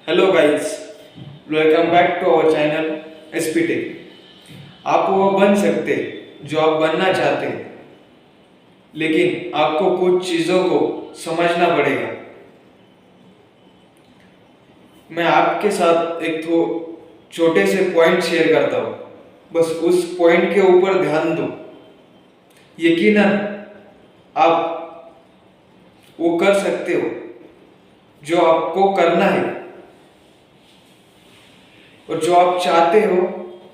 Hello guys, welcome back to our channel SPT. आप वो बन सकते जो आप बनना चाहते, लेकिन आपको कुछ चीज़ों को समझना पड़ेगा। मैं आपके साथ एक तो छोटे से पॉइंट शेयर करता हूँ, बस उस पॉइंट के ऊपर ध्यान दो। यकीनन आप वो कर सकते हो जो आपको करना है, और जो आप चाहते हो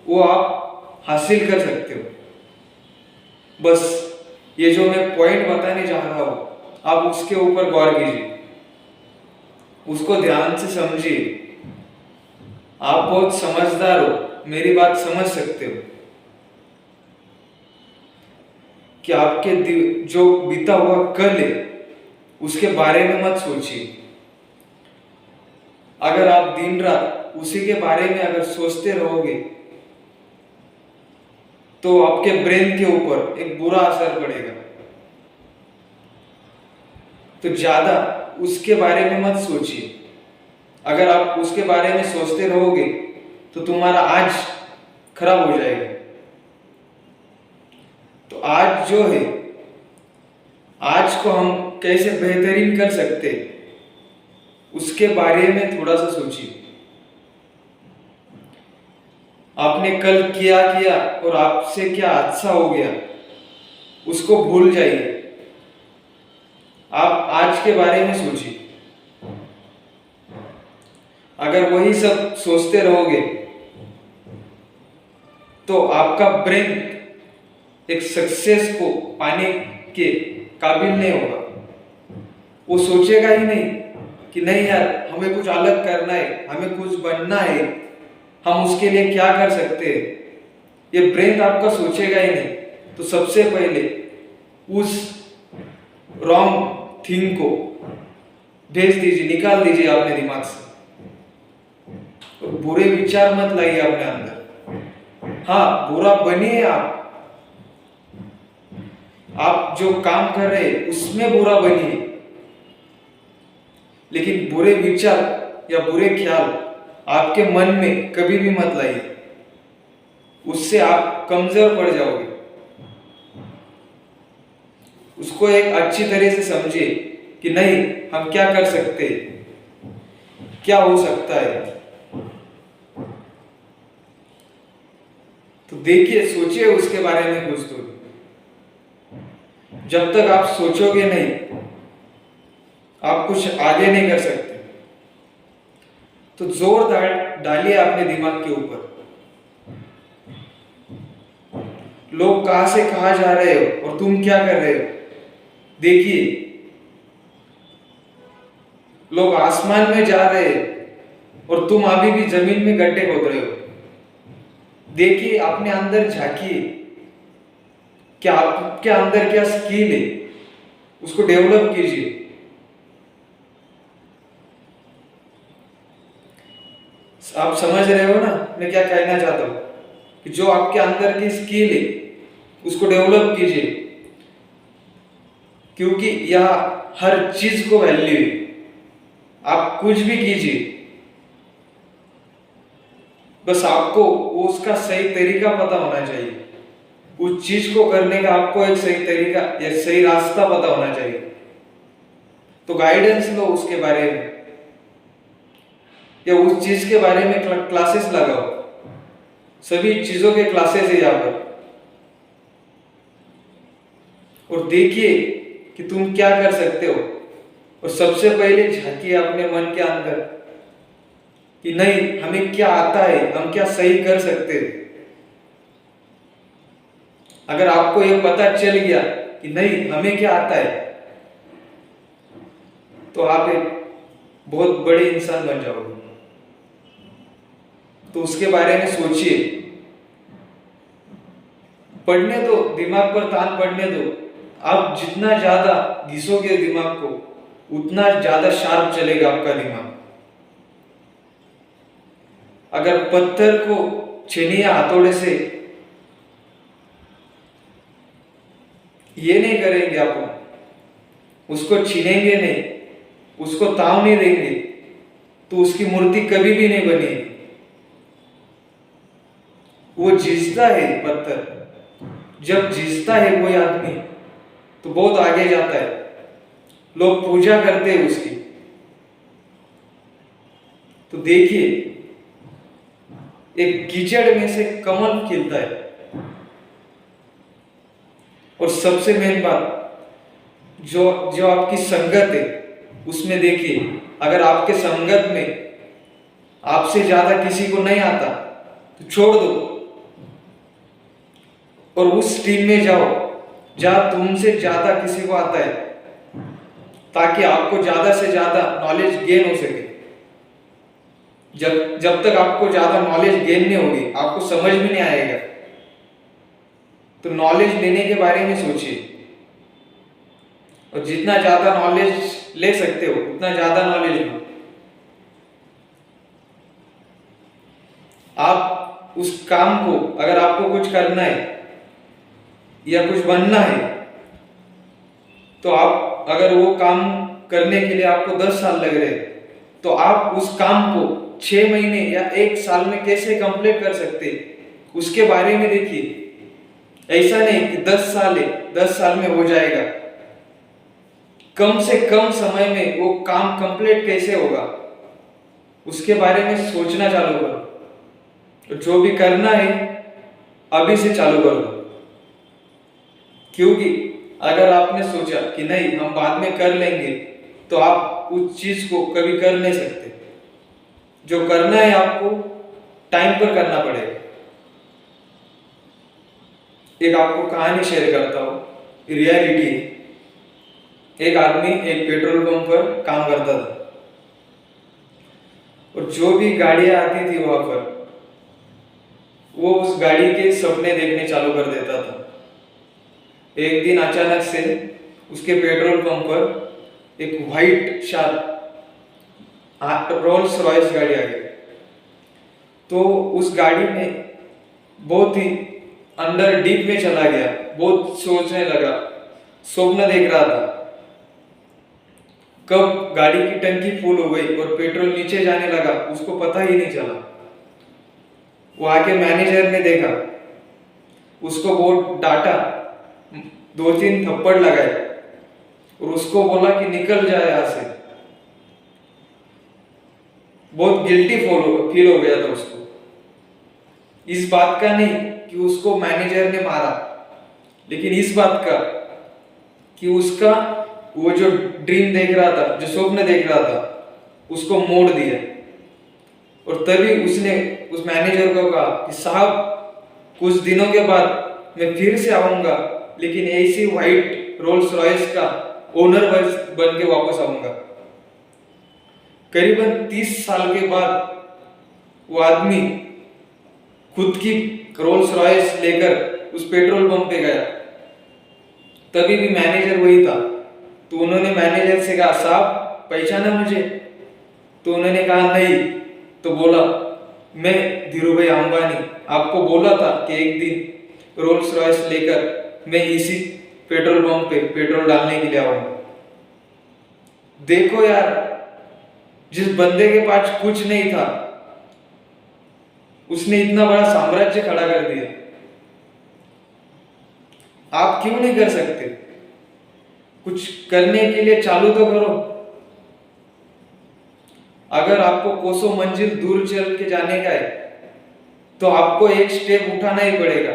वो आप हासिल कर सकते हो। बस ये जो मैं पॉइंट बताने जा रहा हूँ, आप उसके ऊपर गौर कीजिए, उसको ध्यान से समझिए। आप बहुत समझदार हो, मेरी बात समझ सकते हो कि आपके जो बीता हुआ कल है उसके बारे में मत सोचिए। अगर आप दिन रात उसी के बारे में अगर सोचते रहोगे तो आपके ब्रेन के ऊपर एक बुरा असर पड़ेगा। तो ज्यादा उसके बारे में मत सोचिए। अगर आप उसके बारे में सोचते रहोगे तो तुम्हारा आज खराब हो जाएगा। तो आज जो है, आज को हम कैसे बेहतरीन कर सकते उसके बारे में थोड़ा सा सोचिए। आपने कल किया और आपसे क्या हादसा हो गया उसको भूल जाइए। आप आज के बारे में सोचिए। अगर वही सब सोचते रहोगे तो आपका ब्रेन एक सक्सेस को पाने के काबिल नहीं होगा। वो सोचेगा ही नहीं कि नहीं यार, हमें कुछ अलग करना है, हमें कुछ बनना है, हम उसके लिए क्या कर सकते हैं। ये ब्रेन आपका सोचेगा ही नहीं। तो सबसे पहले उस रॉन्ग थिंग को भेज दीजिए, निकाल दीजिए अपने दिमाग से। तो बुरे विचार मत लाइए अपने अंदर। हाँ, बुरा बनिए आप जो काम कर रहे हैं उसमें बुरा बनिए, लेकिन बुरे विचार या बुरे ख्याल आपके मन में कभी भी मत लाइए। उससे आप कमजोर पड़ जाओगे। उसको एक अच्छी तरह से समझिए कि नहीं, हम क्या कर सकते, क्या हो सकता है। तो देखिए, सोचिए उसके बारे में कुछ। तो जब तक आप सोचोगे नहीं, आप कुछ आगे नहीं कर सकते। तो जोर डालिए अपने दिमाग के ऊपर। लोग कहां से कहां जा रहे हो और तुम क्या कर रहे हो, देखिए। लोग आसमान में जा रहे हैं और तुम अभी भी जमीन में गड्ढे खोद रहे हो। देखिए, अपने अंदर झांकिए, क्या आपके अंदर क्या स्किल है, उसको डेवलप कीजिए। आप समझ रहे हो ना मैं क्या कहना चाहता हूं, कि जो आपके अंदर की स्किल है उसको डेवलप कीजिए, क्योंकि यह हर चीज को वैल्यू है। आप कुछ भी कीजिए, बस आपको उसका सही तरीका पता होना चाहिए। उस चीज को करने का आपको एक सही तरीका या सही रास्ता पता होना चाहिए। तो गाइडेंस लो उसके बारे में, या उस चीज के बारे में क्लासेस लगाओ। सभी चीजों के क्लासेस है यहाँ पर। और देखिए कि तुम क्या कर सकते हो। और सबसे पहले झांकिए अपने मन के अंदर कि नहीं, हमें क्या आता है, हम क्या सही कर सकते हैं। अगर आपको ये पता चल गया कि नहीं हमें क्या आता है, तो आप एक बहुत बड़े इंसान बन जाओगे। तो उसके बारे में सोचिए। पढ़ने दो, दिमाग पर तान पड़ने दो। आप जितना ज्यादा घिसोगे दिमाग को, उतना ज्यादा शार्प चलेगा आपका दिमाग। अगर पत्थर को छेनिए हथौड़े से, ये नहीं करेंगे आप, उसको छीनेंगे नहीं, उसको ताव नहीं देंगे, तो उसकी मूर्ति कभी भी नहीं बनेगी। वो जीतता है पत्थर, जब जीतता है कोई आदमी तो बहुत आगे जाता है, लोग पूजा करते हैं उसकी। तो देखिए, एक कीचड़ में से कमल खिलता है। और सबसे मेन बात, जो आपकी संगत है उसमें देखिए, अगर आपके संगत में आपसे ज्यादा किसी को नहीं आता तो छोड़ दो और उस टीम में जाओ जहां तुमसे ज्यादा किसी को आता है, ताकि आपको ज्यादा से ज्यादा नॉलेज गेन हो सके। जब तक आपको ज्यादा नॉलेज गेन नहीं होगी, आपको समझ में नहीं आएगा, तो नॉलेज लेने के बारे में सोचिए। और जितना ज्यादा नॉलेज ले सकते हो उतना ज्यादा नॉलेज लो। आप उस काम को, अगर आपको कुछ करना है या कुछ बनना है, तो आप अगर वो काम करने के लिए आपको 10 साल लग रहे, तो आप उस काम को 6 महीने या 1 साल में कैसे कंप्लीट कर सकते, उसके बारे में देखिए। ऐसा नहीं कि 10 साल है, 10 साल में हो जाएगा। कम से कम समय में वो काम कंप्लीट कैसे होगा, उसके बारे में सोचना चालू करो। तो जो भी करना है अभी से चालू करो, क्योंकि अगर आपने सोचा कि नहीं हम बाद में कर लेंगे, तो आप उस चीज को कभी कर नहीं सकते। जो करना है आपको टाइम पर करना पड़ेगा। एक आपको कहानी शेयर करता हूं, रियलिटी है। एक आदमी एक पेट्रोल पंप पर काम करता था, और जो भी गाड़ियां आती थी वहां पर, वो उस गाड़ी के सपने देखने चालू कर देता था। एक दिन अचानक से उसके पेट्रोल पंप पर एक व्हाइट शार्प रोल्स रॉयस गाड़ी आ गई। तो उस गाड़ी में बहुत ही अंदर डीप में चला गया, बहुत सोचने लगा, स्वप्न देख रहा था। कब गाड़ी की टंकी फुल हो गई और पेट्रोल नीचे जाने लगा, उसको पता ही नहीं चला। वो आके मैनेजर ने देखा, उसको बहुत डांटा, 2-3 थप्पड़ लगाए और उसको बोला कि निकल जाए यहां से। बहुत गिल्टी फील हो गया था उसको, इस बात का नहीं कि उसको मैनेजर ने मारा, लेकिन इस बात का कि उसका वो जो ड्रीम देख रहा था, जो स्वप्न देख रहा था, उसको मोड़ दिया। और तभी उसने उस मैनेजर को कहा कि साहब, कुछ दिनों के बाद मैं फिर से आऊंगा, लेकिन ऐसी व्हाइट रोल्स रॉयस का ओनर बन के वापस आऊंगा। करीबन 30 साल के बाद वो आदमी खुद की रोल्स रॉयस लेकर उस पेट्रोल पंप पे गया। तभी भी मैनेजर वही था। तो उन्होंने मैनेजर से कहा, साहब पहचाना मुझे? तो उन्होंने कहा नहीं। तो बोला, मैं धीरूभाई अंबानी, आपको बोला था कि एक दिन रोल्स रॉयस लेकर मैं इसी पेट्रोल पंप पे पेट्रोल डालने के लिए आऊंगा। देखो यार, जिस बंदे के पास कुछ नहीं था, उसने इतना बड़ा साम्राज्य खड़ा कर दिया। आप क्यों नहीं कर सकते? कुछ करने के लिए चालू तो करो। अगर आपको कोसों मंजिल दूर चल के जाने का है, तो आपको एक स्टेप उठाना ही पड़ेगा,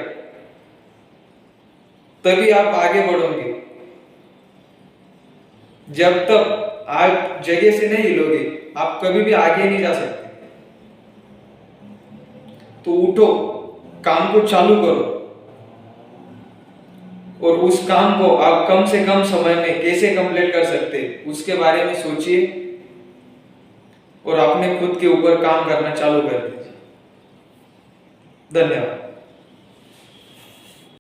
तभी आप आगे बढ़ोगे। जब तक आप जगह से नहीं हिलोगे, आप कभी भी आगे नहीं जा सकते। तो उठो, काम को चालू करो, और उस काम को आप कम से कम समय में कैसे कंप्लीट कर सकते, उसके बारे में सोचिए और अपने खुद के ऊपर काम करना चालू कर दीजिए। धन्यवाद।